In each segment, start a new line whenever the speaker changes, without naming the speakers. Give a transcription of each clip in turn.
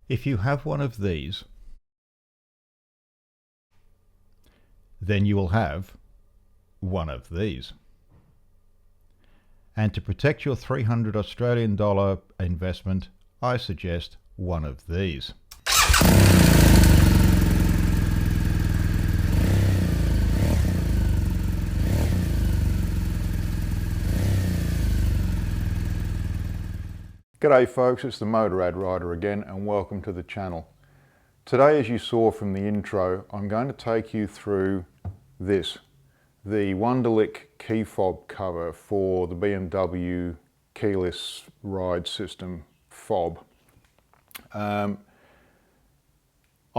If you have one of these, then you will have one of these. And to protect your $300 Australian investment, I suggest one of these. G'day folks, it's the Motorrad Rider again and welcome to the channel. Today, as you saw from the intro, I'm going to take you through this, the Wunderlich Keyfob cover for the BMW Keyless Ride system fob. I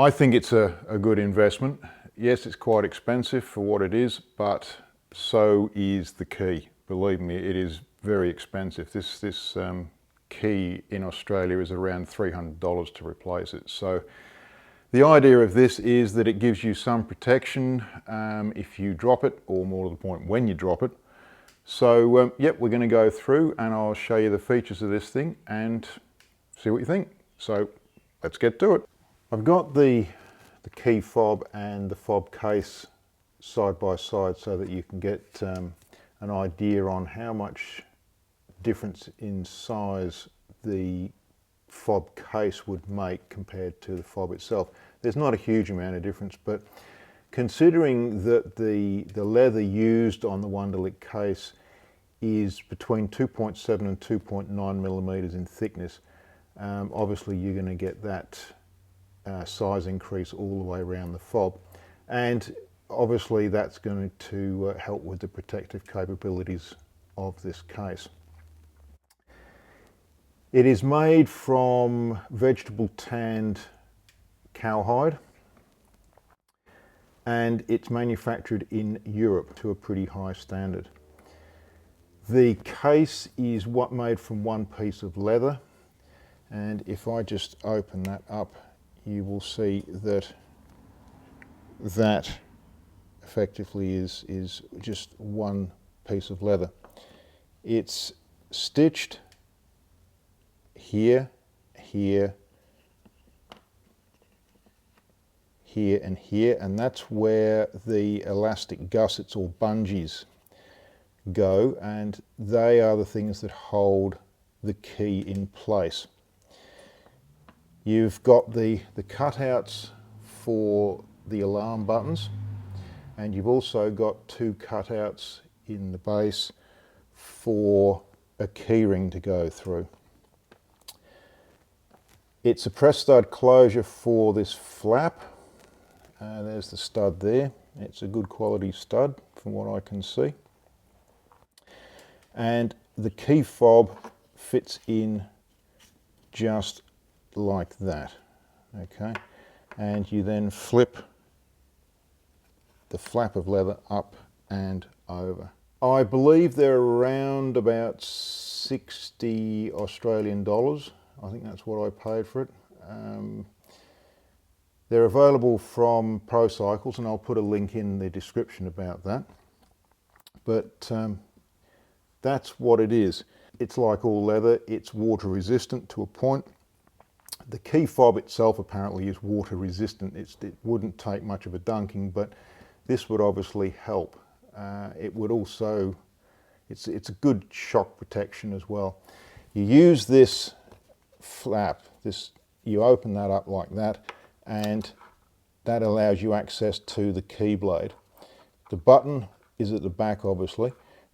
think it's a good investment. Yes, it's quite expensive for what it is, but so is the key. Believe me, it is very expensive. This key in Australia is around $300 to replace it. So the idea of this is that it gives you some protection if you drop it, or more to the point, when you drop it. So yep, we're going to go through and I'll show you the features of this thing and see what you think. So let's get to it. I've got the key fob and the fob case side by side so that you can get an idea on how much difference in size the fob case would make compared to the fob itself. There's not a huge amount of difference, but considering that the leather used on the Wunderlich case is between 2.7 and 2.9 millimeters in thickness, obviously you're going to get that size increase all the way around the fob, and obviously that's going to help with the protective capabilities of this case. It is made from vegetable tanned cowhide and it's manufactured in Europe to a pretty high standard. The case is made from one piece of leather, and if I just open that up, you will see that that effectively is just one piece of leather. It's stitched here, here, here and here, and that's where the elastic gussets or bungees go, and they are the things that hold the key in place. You've got the cutouts for the alarm buttons, and you've also got two cutouts in the base for a keyring to go through. It's a press stud closure for this flap. There's the stud there. It's a good quality stud from what I can see. And the key fob fits in just like that. Okay, and you then flip the flap of leather up and over. I believe they're around about 60 Australian dollars. I think that's what I paid for it. They're available from ProCycles, and I'll put a link in the description about that. But that's what it is. It's like all leather, it's water resistant to a point. The key fob itself apparently is water resistant. It wouldn't take much of a dunking, but this would obviously help. It would also, it's a good shock protection as well. You use this flap, you open that up like that, and that allows you access to the key blade. The button is at the back obviously,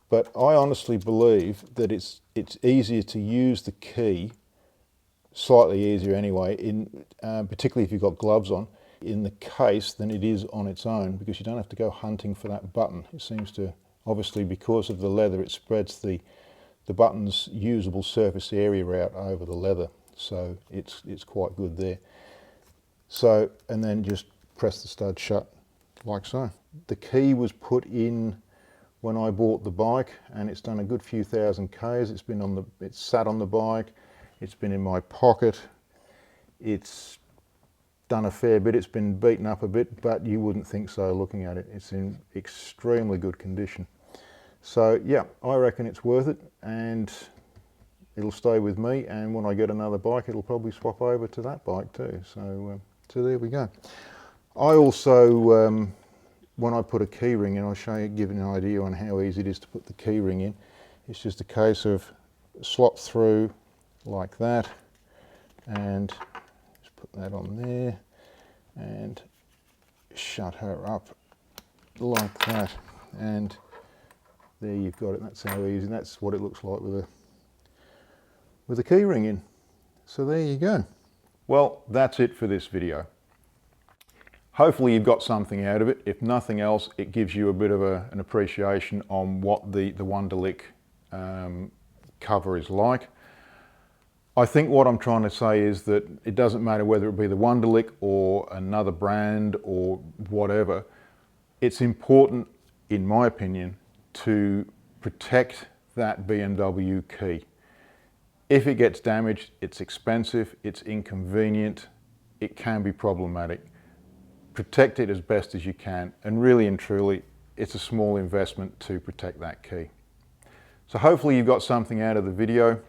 but I honestly believe that it's easier to use the key, slightly easier anyway, particularly if you've got gloves on, in the case than it is on its own, because you don't have to go hunting for that button. It seems to, obviously because of the leather, it spreads the button's usable surface area out over the leather, so it's quite good there. So, and then just press the stud shut like so. The key was put in when I bought the bike, and it's done a good few thousand Ks. It's sat on the bike, it's been in my pocket, it's done a fair bit, it's been beaten up a bit, but you wouldn't think so looking at it. It's in extremely good condition. So yeah, I reckon it's worth it, and it'll stay with me, and when I get another bike it'll probably swap over to that bike too. So there we go. I also, when I put a keyring in, I'll show you, give you an idea on how easy it is to put the keyring in. It's just a case of slot through like that, and just put that on there and shut her up like that, and there you've got it. That's how easy. That's what it looks like with a keyring in. So there you go. Well, that's it for this video. Hopefully you've got something out of it. If nothing else, it gives you a bit of an appreciation on what the Wunderlich cover is like. I think what I'm trying to say is that it doesn't matter whether it be the Wunderlich or another brand or whatever. It's important, in my opinion, to protect that BMW key. If it gets damaged, it's expensive, it's inconvenient, it can be problematic. Protect it as best as you can, and really and truly, it's a small investment to protect that key. So hopefully you've got something out of the video.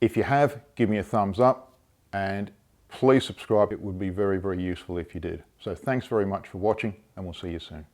If you have, give me a thumbs up, and please subscribe. It would be very, very useful if you did. So thanks very much for watching, and we'll see you soon.